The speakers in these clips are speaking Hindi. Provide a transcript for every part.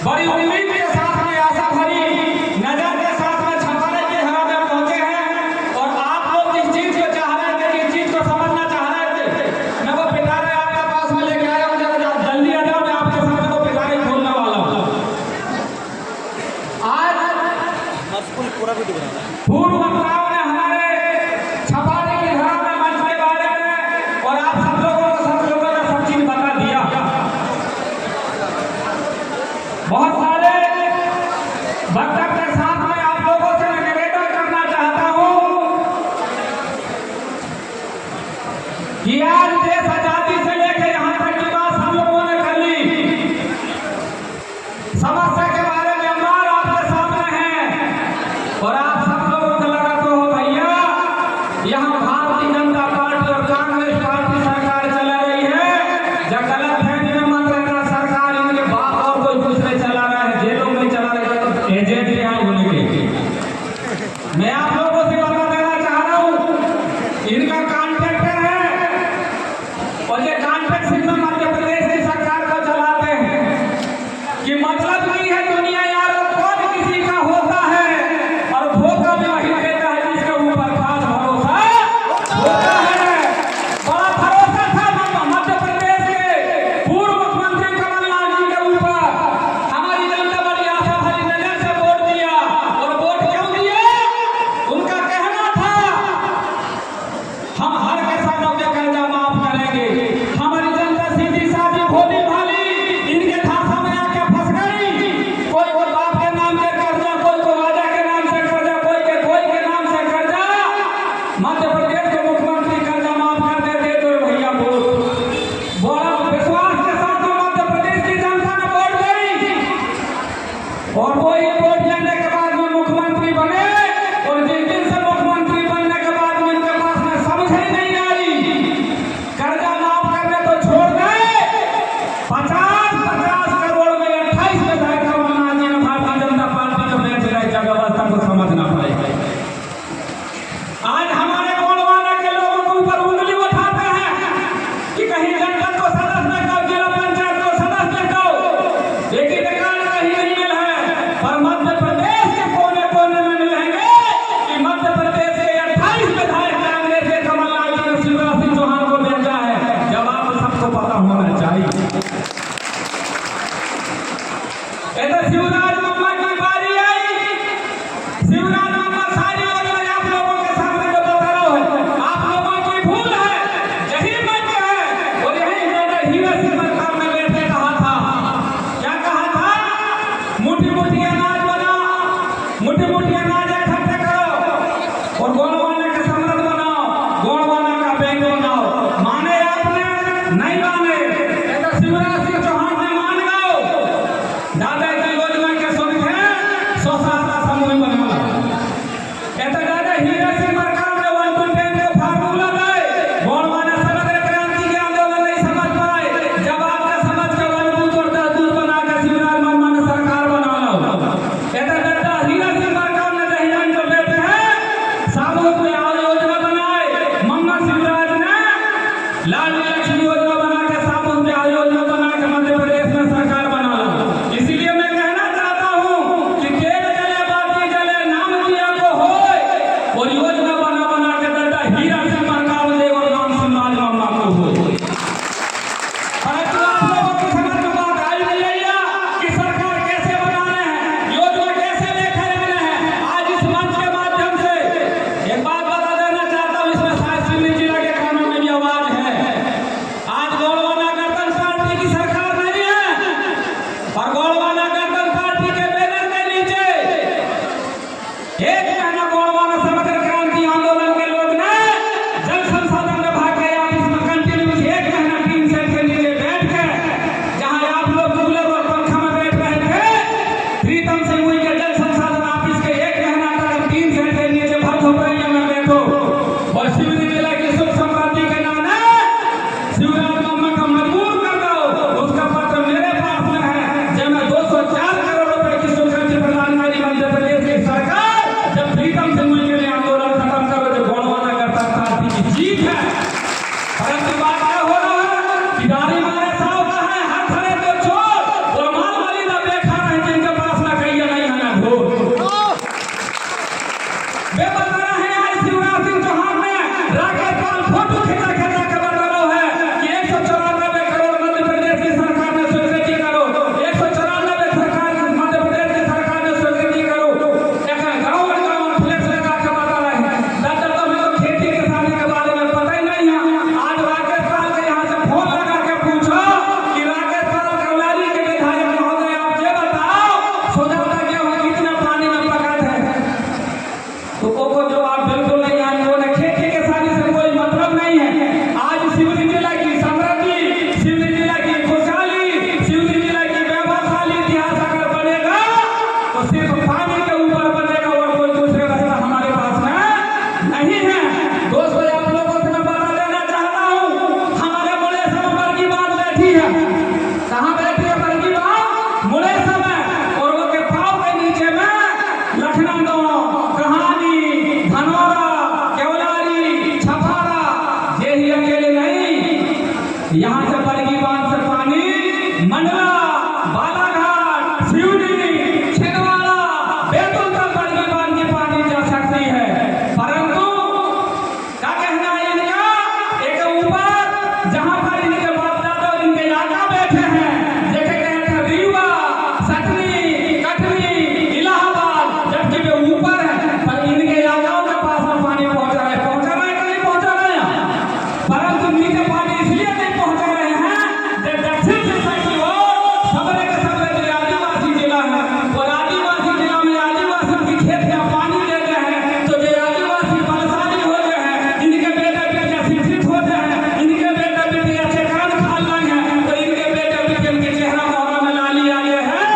बड़ी उम्मीद के साथ में, आशा भरी नजर के साथ में छपाने के हरा में पहुंचे हैं। और आप लोग जिस चीज को चाह रहे थे, जिस चीज को समझना चाह रहे थे, मैं वो पिटारे आपके पास में लेके आया हूँ। जरा जल्दी आ जाओ, मैं आपके सामने वो पिटारे खोलने वाला हूँ। आज पूर्व वक्ताओं ने हमारे छपाने के हरा में मंच के बारे में और आप सब लोगों ने सब चीज बता दिया। बहुत सारे वक्तव्य के साथ में आप लोगों से निवेदन करना चाहता हूं कि आज देश आजादी से लेकर यहां तक की बात हम लोगों ने कर ली। समस्या के बारे में अंबार आपके सामने है और आप सब लोगों को लगा तो हो भैया यहां भारतीय जनता पार्टी और कांग्रेस पार्टी सरकार चला रही है। जब गलत फहमी में मत रहना, सरकार इनके बाप और कोई दूसरे चला रहा है, जेलों में चला रहा है, एजेंट यहाँ होने के। मैं आप लोगों से बता देना चाह रहा हूँ, इनका कॉन्ट्रैक्टर है और ये कॉन्ट्रैक्ट सिर्फ मध्य प्रदेश की सरकार को चलाते हैं। कि मतलब नहीं है दुनिया यार, कौन किसी का होता है और धोखा भी वही देता है जिसके ऊपर खास भरोसा होता है। बड़ा भरोसा था मध्य प्रदेश के पूर्व मुख्यमंत्री कमलनाथ जी के ऊपर। हमारी जनता बड़ी आशा भरी नजर से वोट दिया। और वोट क्यों दिए? उनका कहना था हम हर किसानों के कर्जा माफ करेंगे। हमारी जनता सीधी साधी भोली भाली इनके ढांचा में आके फंस गई। कोई बाप के नाम से कर्जा, कोई राजा के नाम से कर्जा, कोई के नाम से कर्जा। मध्य प्रदेश के मुख्यमंत्री कर्जा माफ कर देते तो भैया वोट बड़ा विश्वास के साथ मध्य प्रदेश की जनता ने वोट दी। और वो ये वोट लेने के बाद में मुख्यमंत्री बने। और जिस दिन से मुख्यमंत्री बनने के बाद में इनके पास में समझ ही नहीं आई। कर्जा माफ करने तो छोड़ दे, 50 करोड़ में 28 विधायक कमलनाथ जी ने भारतीय जनता पार्टी को बेच रहे। जगह अवस्था को समझना पड़ेगा। आज हमारे गोलवाना के लोगों के ऊपर उंगली उठाते हैं कि कहीं जनपद को सदस्य करो, जिला पंचायत को सदस्य करो, लेकिन रिकॉर्ड कहीं नहीं मिला है। पर मध्य प्रदेश के कोने कोने में मिलेंगे कि मध्य प्रदेश के 28 विधायक कांग्रेस के कमलनाथ जी ने शिवराज सिंह चौहान को भेजा है। जवाब सबको पता होना चाहिए। इधर शिवराज मम्मा की बारी आई। शिवराज मम्मा सारी योजना आप लोगों के सामने जो बता रहा है, आप लोगों की भूल है, यही मंच है। और यही मैंने हीरा सिंह सरकार में बैठे कहा था, क्या कहा था? मुट्ठी मुट्ठी अनाज बनाओ, मुट्ठी मुट्ठी अनाज इकट्ठे करो और गोलवाना का सम्राट बनाओ, गोलवाना का बैंक बनाओ। माने आपने? नहीं माने। इधर शिवराज सिंह चौहान ने मान गए। दादा की योजना के सुविधा समय और वो के पाँव के नीचे में लखनऊ, कहानी, धनौरा, केवलारी, छपारा, ये ही अकेले नहीं, यहाँ से बरगी बांध से पानी मंडला, बालाघाट, सिवनी, छिंदवाड़ा, बैतूल तक बरगी बांध की पानी जा सकती है। परंतु क्या कहना है इनका, एक ऊपर जहाँ पर इनके बाप दादा और इनके लाका बैठे हैं, जैसे कहते हैं रीवा, सटनी, कटनी, इलाहाबाद, जबकि वे ऊपर है, पर इनके लाकाओं के पास में पानी पहुंच रहा है कि नहीं पहुंच रहा है। परंतु नीचे पानी इसलिए नहीं पहुंच रहे हैं कि दक्षिण दिशा की ओर सबरे के सबरे जो आदिवासी जिला है, और आदिवासी जिला में आदिवासियों की खेतियां पानी ले गए हैं, तो जो आदिवासी बलशाली हो गए हैं, इनके बेटे बेटियां शिक्षित हो गए हैं, इनके बेटे बेटियां अच्छे काम खा रहे हैं, तो इनके बेटे बेटियां के चेहरा मोहरा में लाली आए हैं।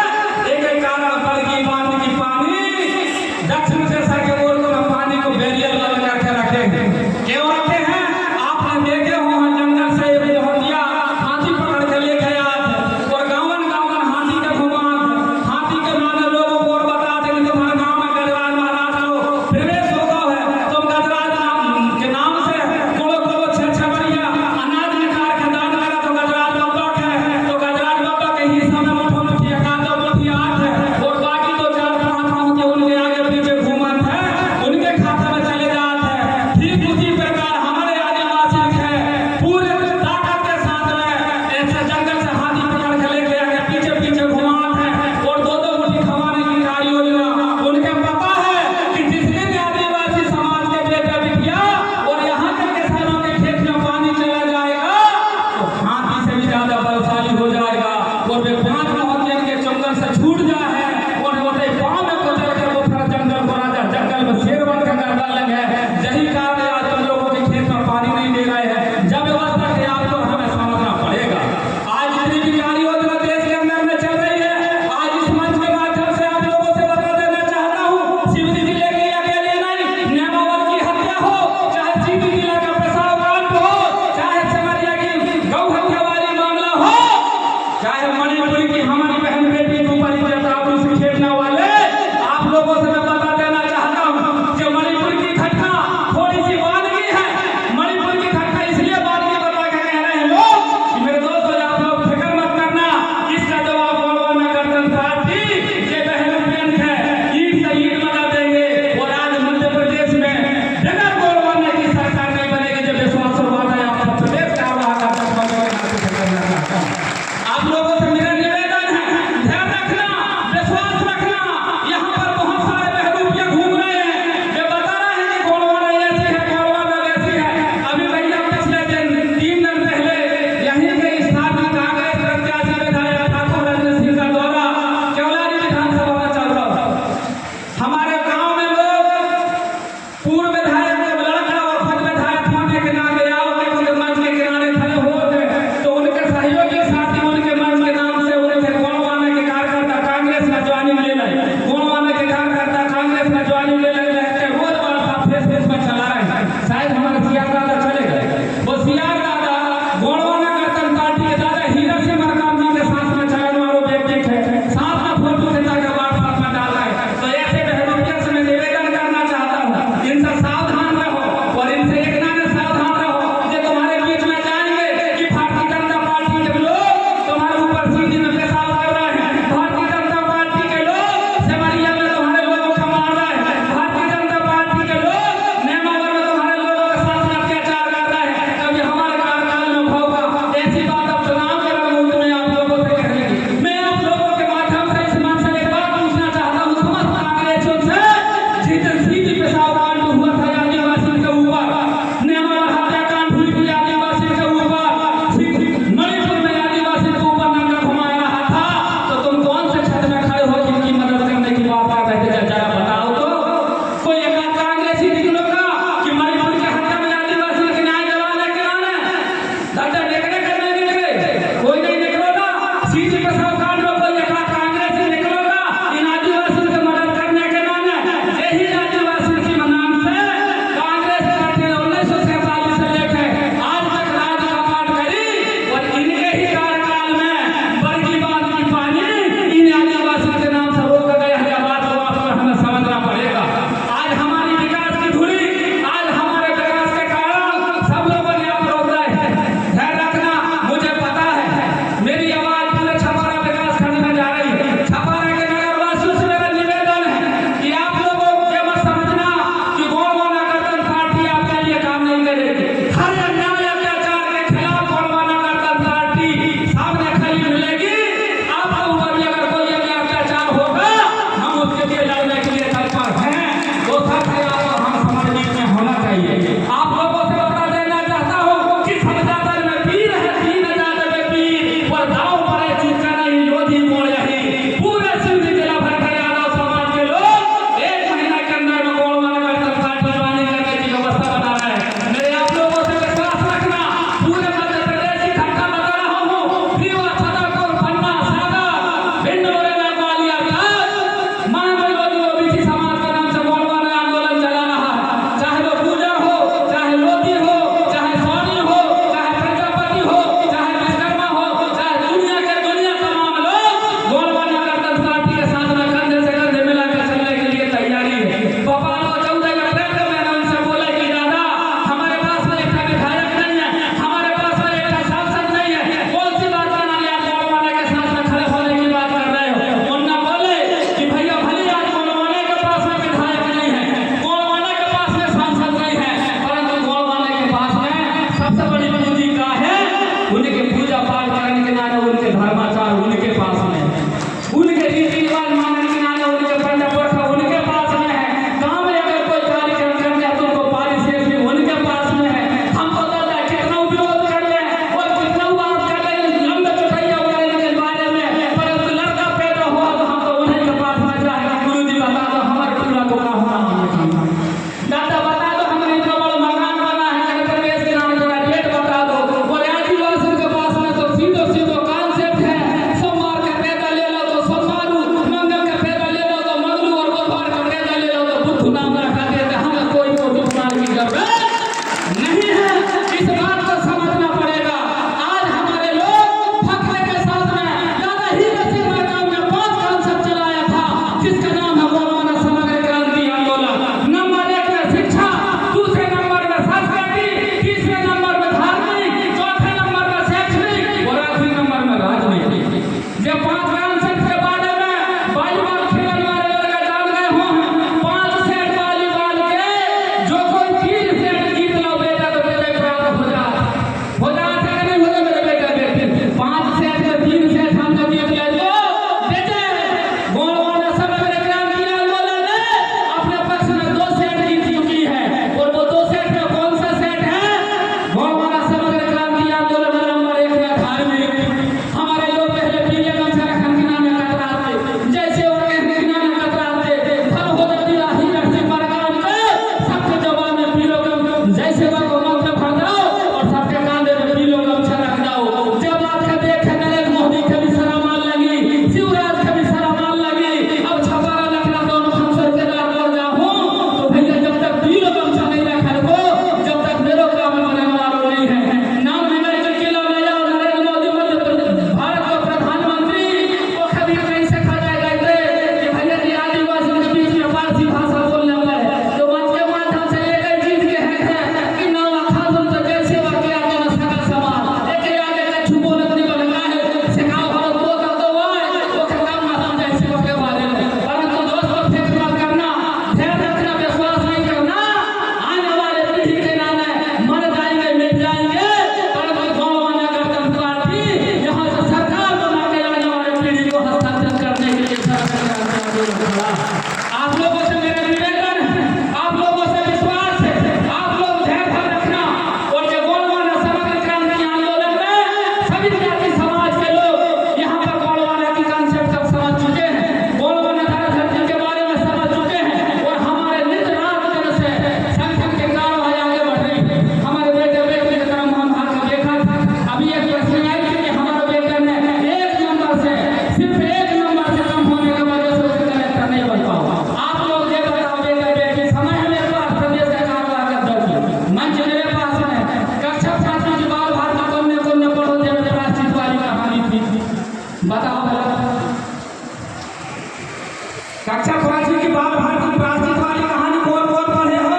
कक्षा 5वीं की बाल भारती प्राचीन वाली कहानी कौन कौन पढ़े हो?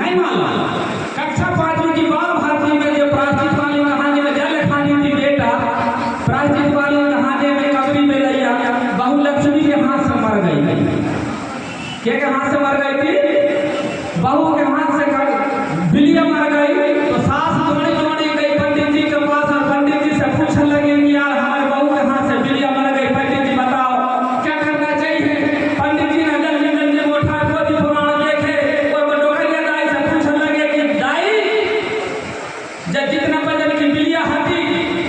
नहीं मालूम? कक्षा 5वीं की बाल भारती में जो प्राचीन वाली कहानी में जल खानी थी बेटा, प्राचीन वाली कहानी में कबरी में लैया बहू लक्ष्मी के हाथ से मर गई। क्या के हाथ से मर गई थी? बहू के हाथ से बिलिया मर गई। तो सास दौड़ी दौड़ी गई पंडित जी के पास और पंडित जी से पूछने लगे कि यार हमारे बहू के हाथ से बिलिया मर गई, पंडित जी बताओ क्या करना चाहिए? पंडित जी ने जल्दी जल्दी उठा पोथी पुराण देखे और डोकरिया दाई से पूछने लगे कि दाई जब जितना वजन की बिलिया हटी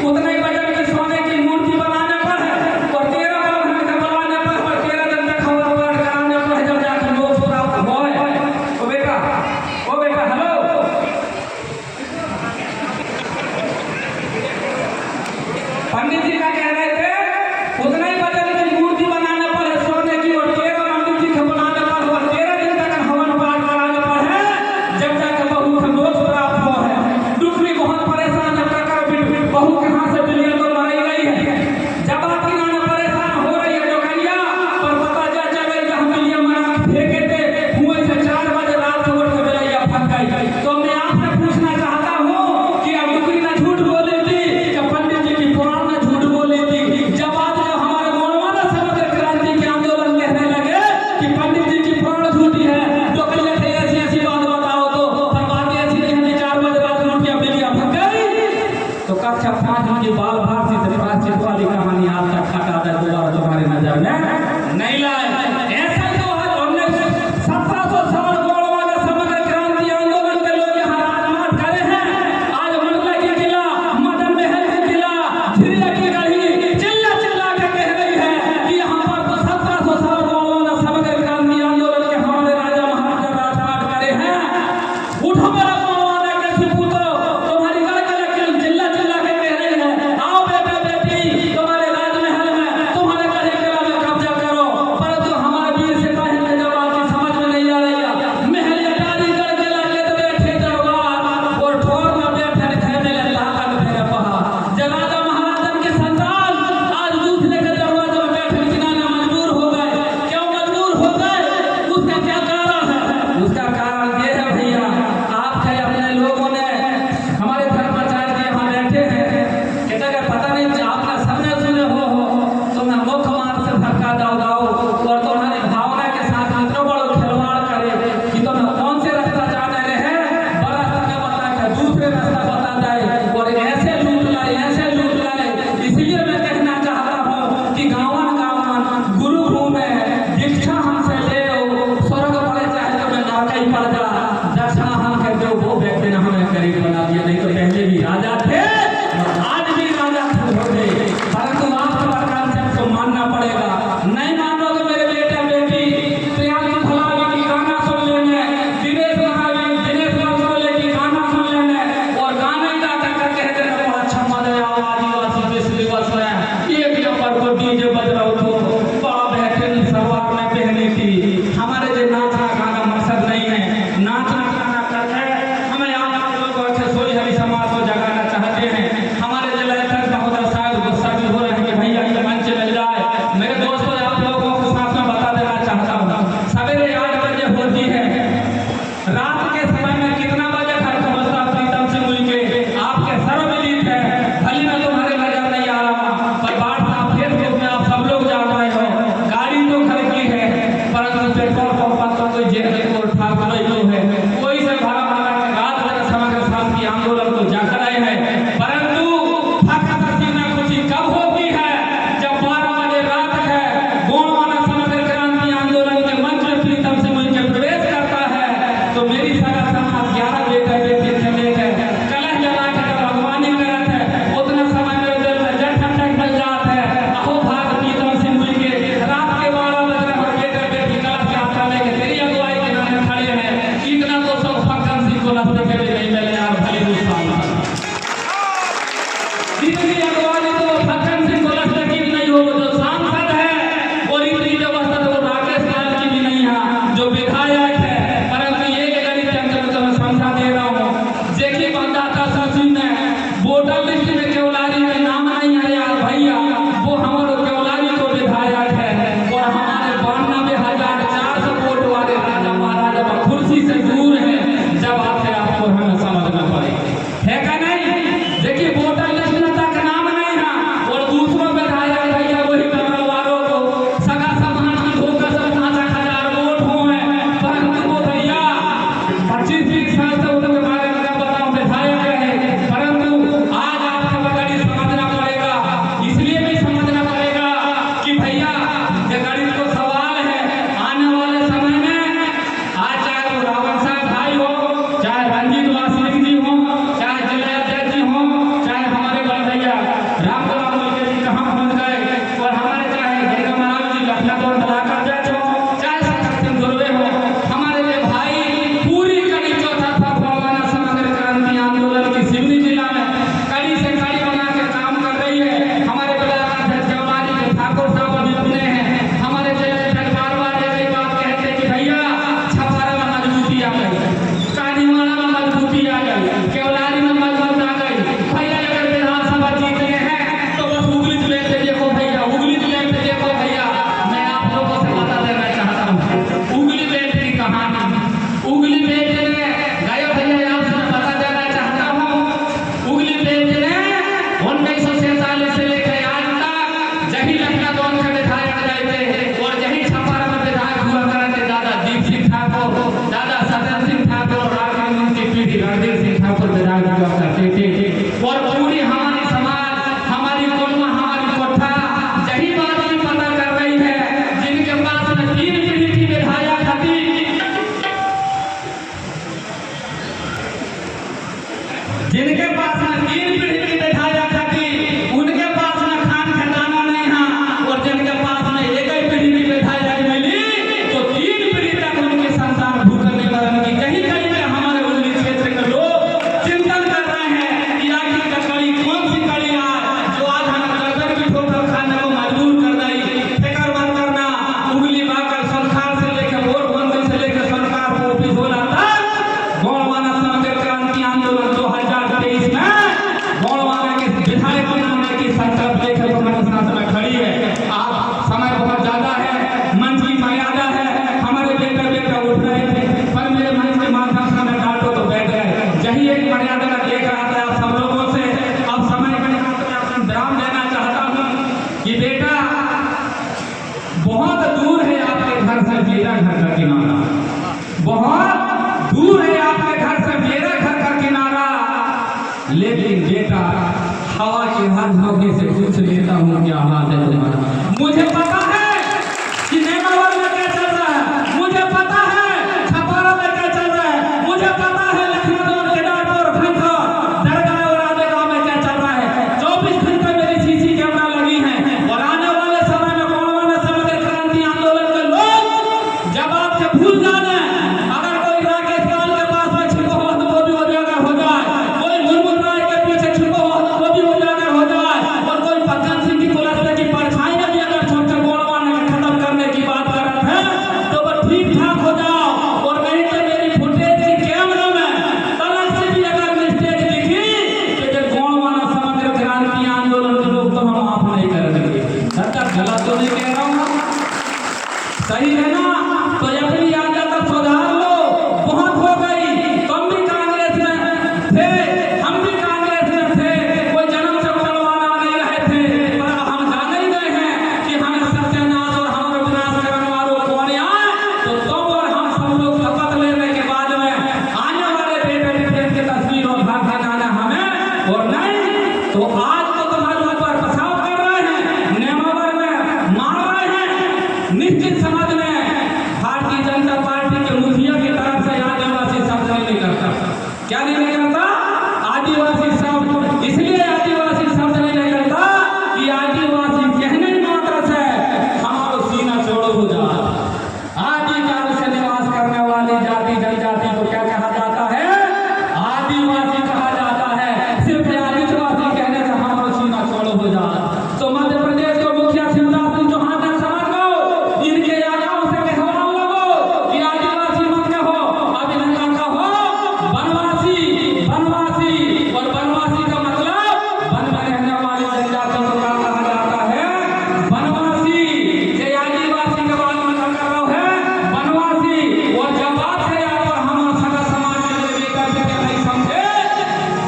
उतना ही वजन की सोने की मूर्ति बनाने पर है और 13 बार के बनाने पर और 13 दिन तक हवा पाठ कराने पर जब जाकर लोग पूरा हो है। ओ बेटा हेलो, पंडित जी का कह रहे थे उतना ही वजन की मूर्ति बनाने पर है सोने की और 13 पंडित जी के बनाने पर और 13 दिन तक हवन पाठ कराने पर है जब जाकर बहू को मोक्ष प्राप्त हो है। दुखी बहुत परेशान है काकर बहू के हाथ से बिलिया तो मारी गई है। जब आपकी नाना परेशान हो रही है डोकरिया पर पता चल गई कि हम बिलिया मारा फेंके थे कुएं से 4 बजे रात को उठ के बिलिया फंस गई। तो मैं आपसे पूछना चाहता हूँ कि अब दुखी ना झूठ बोली थी कि पंडित जी की पुराण में झूठ बोली थी? जब आज जब हमारे गौरवाना समुद्र क्रांति के आंदोलन कहने लगे कि पंडित जी की पुराण झूठी है, डोकरिया थे ऐसी ऐसी बात बताओ तो पर बातें ऐसी नहीं है 4 बजे रात को उठ के बिलिया फंस गई। तो कक्षा 5 की बाल भारती से प्राचीन वाली कहानी आज तक हटा दे दोबारा तुम्हारी नजर में नहीं लाए। ऐसा तो है 1700 साल गौरवाना समुद्र क्रांति आंदोलन के लोग यहाँ राजमार्ग करे हैं। आज मंडला की किला, मदन महल की किला, झिरिया की गढ़ी चिल्ला चिल्ला के कह रही है कि यहाँ पर तो 1700 साल गौरवाना समुद्र क्रांति आंदोलन के हमारे राजा महाराजा राजपाट करे हैं। उठो मेरा गौरवाना के सुपूतो, तुम्हारी गढ़ चिल्ला चिल्ला के कह रही है आओ बेटा बेटी तुम्हारे राजमहल में तुम्हारे गढ़ी किला में कब्जा बहुत दूर है आपके घर से मेरा घर का किनारा, बहुत दूर है आपके घर से मेरा घर का किनारा, लेकिन बेटा हवा के हाथ धोखे से पूछ लेता हूँ क्या हाल है तुम्हारा। मुझे पता है कि नेमावर में क्या चल रहा है, मुझे पता है छपारा में क्या चल रहा है, मुझे पता है लखनऊ और केदारपुर भंसा दरगाह और आदेगांव में क्या चल रहा है। 24 घंटे मेरी सीसी कैमरा लगी है और आने वाले समय में कौन वाला समय क्रांति आंदोलन के लोग जब आपसे भूल जाना, अगर कोई राकेश लाल के पास में छिपा हुआ तो वो भी उजागर हो जाए, कोई मुनमुन राय के पीछे छिपा हुआ तो वो भी उजागर हो जाए, और कोई भगत सिंह की पुलिस की परछाई में भी अगर छोटे गोलवाने को खत्म करने की बात कर रहे हैं तो वो ठीक ठाक हो जाओ, और नहीं तो मेरी फुटेज की कैमरा में तलक से भी अगर मिस्टेक दिखी तो जो गोलवाना समग्र क्रांति आंदोलन के लोग तो हम माफ नहीं करेंगे। गलत तो नहीं कह रहा हूँ, सही है ना? तो अपनी आदत सुधार लो, बहुत हो गई। तुम भी कांग्रेस में थे, हम भी कांग्रेस में थे, कोई जन्म से गोलवाना नहीं रहे थे, पर अब हम जान ही गए हैं कि हमें सत्यानाश और हमारे विनाश करने वालों कौन आए, तो तुम और हम सब लोग शपथ लेने के बाद में आने वाले बेटे बेटे की तस्वीर और भाग बनाना हमें, और नहीं तो आज तो तुम्हारे ऊपर पथराव कर रहे हैं, नेमावर में मार रहे हैं। निश्चित समझ में भारतीय जनता पार्टी के मुखिया की तरफ से आदिवासी शब्द नहीं करता। क्या नहीं करता? आदिवासी शब्द इसलिए आदिवासी शब्द नहीं करता कि आदिवासी कहने मात्र से हमारा सीना चौड़ा हो जाए। आदिकाल से निवास करने वाली जाति जनजाति को क्या कहा जाता है? आदिवासी कहा जाता है। सिर्फ आदिवासी कहने से हमारा सीना चौड़ा हो जाए। तो मध्य प्रदेश के मुखिया शिवराज सिंह चौहान ने समझ लो, इनके आगाओं से कहवाओ लगो कि आदिवासी मत कहो, अब इनका कहो वनवासी। वनवासी और वनवासी का मतलब वन में रहने वाली जनजाति को क्या कहा जाता है? वनवासी। ये आदिवासी के बात में कर रहा है वनवासी, और जब बात है यहाँ पर हम सगा समाज के बेटा बेटे नहीं समझे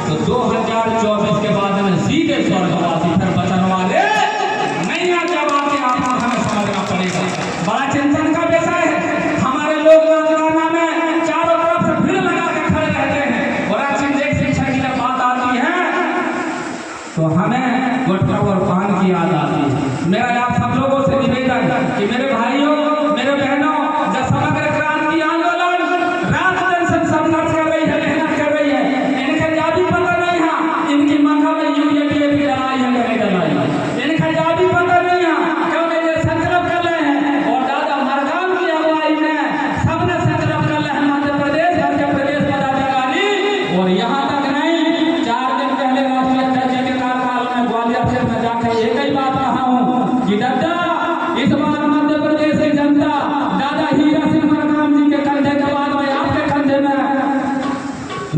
तो 2024 के बाद में सीधे स्वर्गवासी फिर बचन वाले नहीं आ। जब आपके आपको हमें समझना पड़ेगा। बड़ा चिंतन का विषय है। हमारे लोग रोजगार में चारों तरफ से भीड़ लगा के खड़े रहते हैं, और अच्छी देख शिक्षा की जब बात आती है तो हमें गुटखा और पान की याद आती है। मेरा आप सब लोगों से निवेदन है कि मेरे भाइयों मेरे बहनों, जब समग्र क्रांति आंदोलन रात दिन से संघर्ष कर रही है, मेहनत कर रही है, इनके जाति पता नहीं है इनकी मांगा में यूरिया भी डलाई है नहीं डलाई, इनका जाति पता नहीं है क्यों ये संकल्प कर रहे हैं, और दादा मरगाम की अगुवाई में सबने संकल्प कर रहे हैं मध्य प्रदेश पदाधिकारी। और यहाँ तक नहीं, 4 दिन पहले राष्ट्रीय अध्यक्ष जी के कार्यकाल में ग्वालियर से मैं जाकर एक ही बात कहा हूँ कि दादा इस बार मध्य प्रदेश की जनता दादा हीरा सिंह मरगाम जी के कंधे के बाद में आपके कंधे में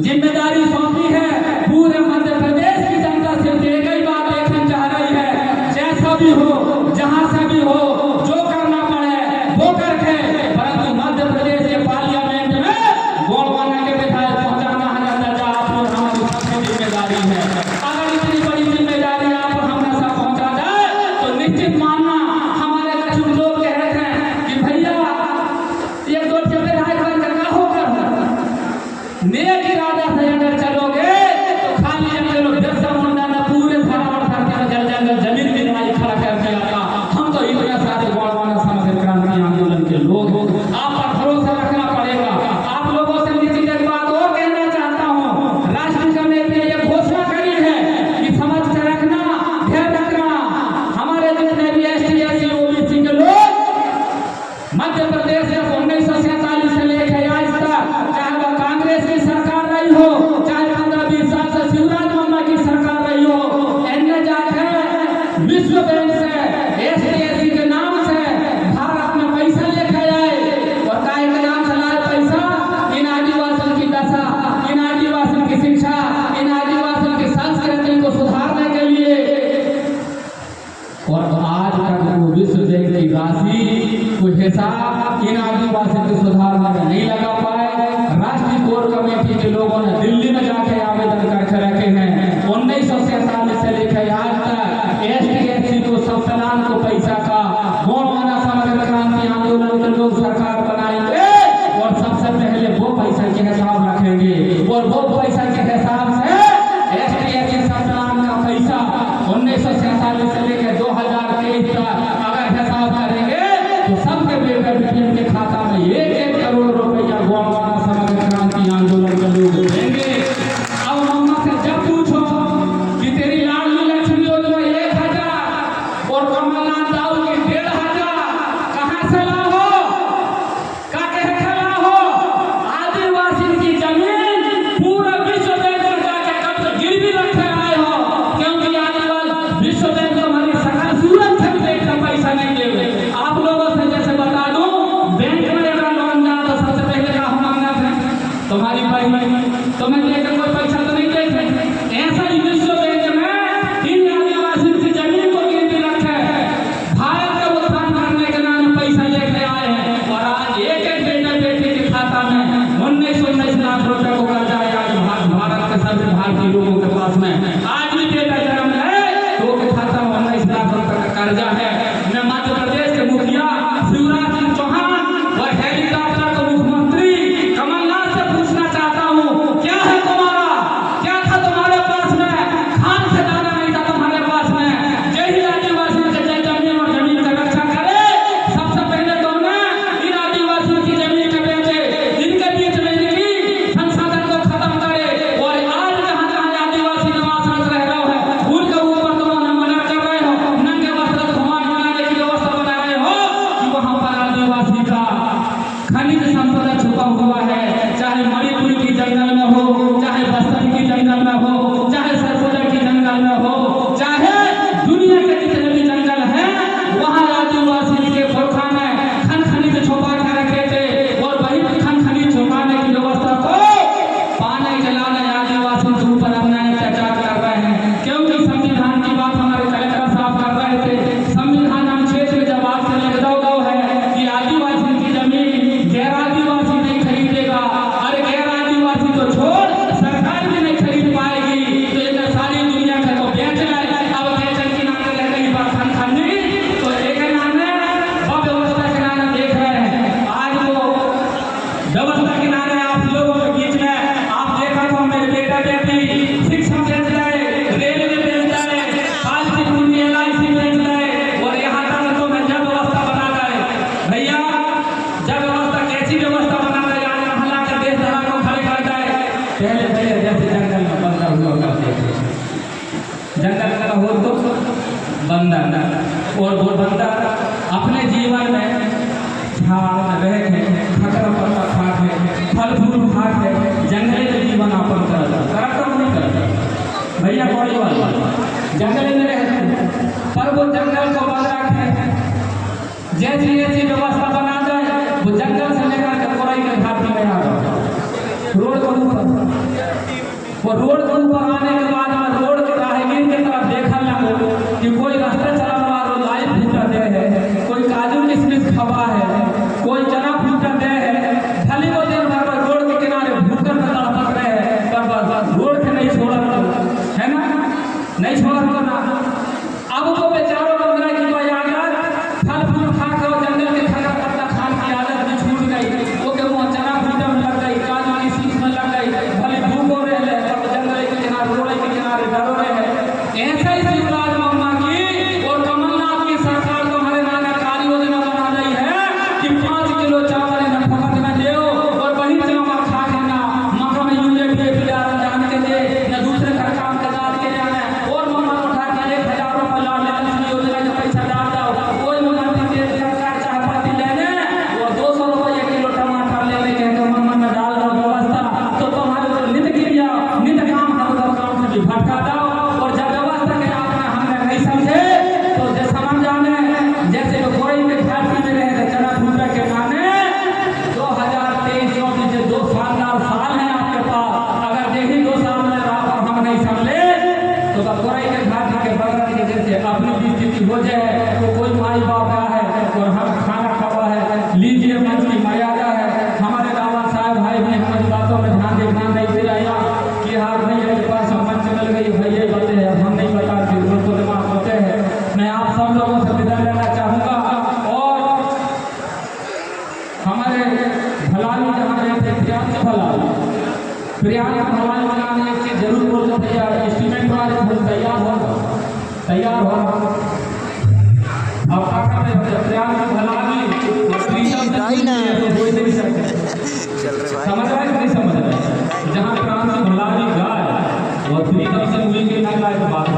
जिम्मेदारी सौंपी है। पूरे मध्य प्रदेश की जनता सिर्फ एक ही बात देखना चाह रही है, जैसा भी हो जहां से भी हो जो करना पड़े वो करके, परंतु मध्य प्रदेश के पार्लियामेंट में गोलवाना के विधायक पहुंचाना है दादा आप लोग हमारी सबकी जिम्मेदारी है। अगर इतनी बड़ी जिम्मेदारी आप हमें सब पहुंचा जाए तो निश्चित मानना हमारे कुछ लोग कह रहे हैं कि भैया ये दो विधायक बनकर क्या होकर नेक इरादा से अगर चलोगे तो खाली अपने लोग बिरसा मुंडा ने पूरे धरावट करके जंगल जमीन की लड़ाई खड़ा कर दिया था। हम तो इतने सारे गोलवाना समग्र क्रांति आंदोलन के लोग, आप पर भरोसा रखना पड़ेगा। आप लोगों से निश्चित एक बात और कहना चाहता हूँ, राष्ट्रीय कमेटी ने ये घोषणा करी है कि समझ के रखना, ध्यान रखना, हमारे जितने भी ST SC OBC के लोग मध्य प्रदेश में 1947 से लेकर आज तक, चाहे वह कांग्रेस की सरकार रही हो, चाहे 15-20 साल से शिवराज मम्मा की सरकार रही हो, इनने जाकर विश्व बैंक से ST SC के नाम से भारत में पैसा लेकर आए, और काय के नाम से लाए पैसा? इन आदिवासियों की दशा, इन आदिवासियों की शिक्षा, इन आदिवासियों की संस्कृति को सुधारने के लिए, और आज तक वो विश्व बैंक की राशि कोई हिसाब इन आदिवासियों के सुधार में नहीं लगा पाए। राष्ट्रीय कोर कमेटी के लोगों ने दिल्ली में जाके आवेदन करके रखे हैं। 1947 से लेकर आज तक ST SC को सब सलाम को पैसा का गोलवाना समझ तो मैं लेकर कोई पैसा तो नहीं देते। ऐसा ही विश्व बैंक में इन आदिवासी की जमीन को गिरवी रखे भारत का उत्थान करने के नाम पैसा लेके आए हैं और आज एक एक बेटा बेटी के खाता में 19 लाख रुपए को कर्जा है। आज भारत के सभी भारतीय लोगों के पास में आज भी बेटा जन्म है तो के खाता में 19 लाख रुपए का कर्जा है। मैं मध्य प्रदेश के मुखिया शिवराज सिंह चौहान और हेलीकॉप्टर को मुख्यमंत्री कमलनाथ से पूछना चाहता हूँ, क्या है तुम्हारा, क्या था तुम्हारे पास में? खान से दाना नहीं था तुम्हारे पास में। यही आदिवासी के जमीन और जमीन का रक्षा करे। सबसे पहले तुमने इन आदिवासियों की जमीन के बेचे, इनके बीच में इनकी संसाधन को खत्म करे और आज जहाँ जहाँ आदिवासी निवास रह रहे हो उनके ऊपर तुम हमला कर रहे हो, नंगे वस्त्र घुमा घुमाने की व्यवस्था बना रहे हो कि वहाँ पर आदिवासी का खनिज संपदा छुपा हुआ है। चाहे मणिपुर की जंगल में हो, चाहे बस्तर की जंगल में हो, चाहे सरगुजा की जंगल में हो, चाहे दुनिया के जितने भी जंगल हैं वहाँ आदिवासी के पुरखा ने खनिज छुपा के रखे थे और वही खनिज छुपाने की व्यवस्था को पाने जलाने आदिवासी के ऊपर अन्याय अत्याचार कर रहे हैं। क्योंकि संविधान की बात हमारे कलेक्टर साहब कर रहे थे। संविधान अनुच्छेद में जब आपसे लिखा है कि आदिवासी की जमीन गैर आदिवासी नहीं खरीदेगा। अरे गैर आदिवासी तो छोड़, सरकार भी नहीं खरीद पाएगी तो ये सारी दुनिया का तो बेच रहे। अब बेचन की नाम ले रही बात खनखनी तो एक नाम व्यवस्था के नाम देख रहे हैं। आज वो व्यवस्था के नाम आप लोगों के बीच में आप देखा तो मेरे बेटा बेटी शिक्षा बेच रहे, रेलवे बेच रहे, पालतू पूंजी LIC बेच रहे और यहाँ तक तो मैं जब व्यवस्था बना रहे भैया, जब व्यवस्था कैसी व्यवस्था बना रहे आज हला के देश धरा को खड़े कर जाए। पहले जैसे जंगल में बंदा हुआ करते थे, जंगल का हो तो बंदा और वो बंदा अपने जीवन में झाड़ रह के खतरा पत्ता खा के फल फूल खा के जंगल में जीवन यापन करता नहीं करता भैया। बड़ी बात जंगल में रहते पर वो जंगल को बंद रखे, जैसी जैसी व्यवस्था बना जाए वो जंगल से लेकर के कोराई के घाटी में आ जाए रोड के ऊपर। वो रोड के ऊपर आने के बाद में रोड के राहगीर की तरफ देखा लगा कि कोई रास्ता चलाने वाला लाइट फूटा दे है, कोई काजू किशमिश खवा है, कोई चना फूटा दे है। खाली वो दिन भर रोड के किनारे भूखकर में तड़प रहे हैं पर बस रोड के नहीं छोड़ा है ना, नहीं छोड़ा तो ना। अब वो बेचारों को लग रहा है कि भाई आकर फल फूल खा कर जंगल के खड़ा पत्ता खान की आदत भी छूट गई। वो के मुँह चना फूटा में लग गई, काजू की शीश में लग गई, भले भूख हो रहे हैं जंगल के किनारे रोड के किनारे डरो रहे हैं। ऐसा ही शिवराज मम्मा की और कमलनाथ की सरकार तुम्हारे नाम कार्य योजना बना रही है कि 5 किलो चावल न फकत में दे और वही चावल खा के ना मक्का में यूरिया जान के दे न दूसरे घर काम के दाद के जाने और मम्मा उठा के 1000 रुपये लाभ लेने योजना का पैसा डाल जाओ। कोई मंत्री सरकार चाहे पाती लेने और 200 रुपये किलो टमाटर लेने के मम्मा में डाल दो व्यवस्था तो तुम्हारे नित क्रिया नित काम हर काम से भी भटका दो। और जब व्यवस्था के आपने हमने नहीं समझे तो जो समझ जाने जैसे कोई के घाटी में रहे चना फूटा के नामे 2023-24 जो 2 शानदार साल हैं आपके पास, अगर यही 2 साल में हम नहीं समझे तो कोई के घाटी के बगल के जैसे अपनी भी स्थिति हो जाए तो कोई माई बाप आया है और हम खाना खावा है लीजिए मन की मर्यादा है। हमारे रावत साहब भाई भी हमारी बातों में ध्यान नहीं दे रहा कि हाँ भैया के पास मंच मिल गई भैया बातें हैं हम नहीं बता उनको दिमाग होते हैं। मैं आप सब लोगों से विदा लेना चाहूँगा और हमारे भलाली जहाँ रहते प्रियांक भलाली बनाने एक चीज़ जरूर बोलना तैयार इंस्ट्रूमेंट वाले बोल तैयार हो अब प्रियांक भलाली समझ रहा है नहीं समझ रहा है। जहाँ प्रांत भलाली गाय और प्रीतम से मुझे के बात